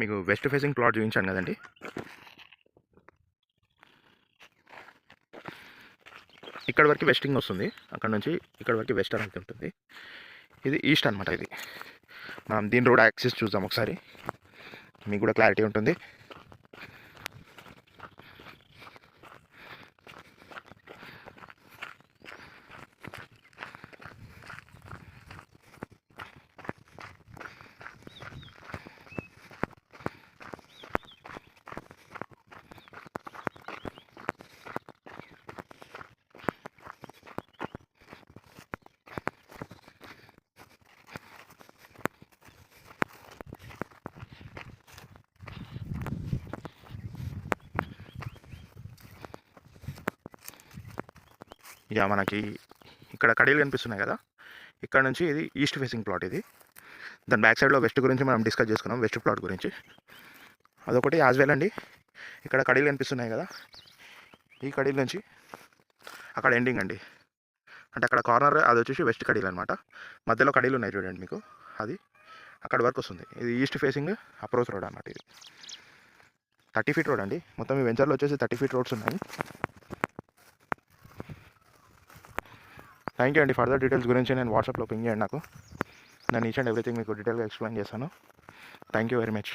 మీకు west facing plot చూపించాను కదండి. ఇక్కడ వరకు వెస్టింగ్ వస్తుంది, అక్కడ నుంచి ఇక్కడ వరకు వెస్టర్న్ అయితే ఉంటుంది. ఇది ఈస్ట్ అనమాట. ఇది మనం దీని రోడ్ యాక్సెస్ చూద్దాం ఒకసారి, మీకు కూడా క్లారిటీ ఉంటుంది. ఇక మనకి ఇక్కడ కడీలు కనిపిస్తున్నాయి కదా, ఇక్కడ నుంచి ఇది ఈస్ట్ ఫేసింగ్ ప్లాట్. ఇది దాని బ్యాక్ సైడ్లో వెస్ట్ గురించి మనం డిస్కస్ చేసుకున్నాం, వెస్ట్ ప్లాట్ గురించి. అదొకటి యాజ్ వెల్ అండి. ఇక్కడ కడీలు కనిపిస్తున్నాయి కదా, ఈ కడీల నుంచి అక్కడ ఎండింగ్ అండి, అంటే అక్కడ కార్నర్ అది వచ్చేసి వెస్ట్ కడీలు అనమాట. మధ్యలో కడీలు ఉన్నాయి చూడండి మీకు, అది అక్కడ వరకు వస్తుంది. ఇది ఈస్ట్ ఫేసింగ్ అప్రోచ్ రోడ్ అన్నమాట. ఇది 30 ఫీట్ రోడ్ అండి. మొత్తం ఈ వెంచర్లో వచ్చేసి 30 ఫీట్ రోడ్స్ ఉన్నాయి. థ్యాంక్ యూ అండి. ఫర్దర్ డీటెయిల్స్ గురించి నేను వాట్సాప్లో పింగ్ చేయండి నాకు. నేను ఈచ్ అండ్ ఎవ్రీథింగ్ మీకు డీటెయిల్గా ఎక్స్ప్లెయిన్ చేస్తాను. Thank you very much.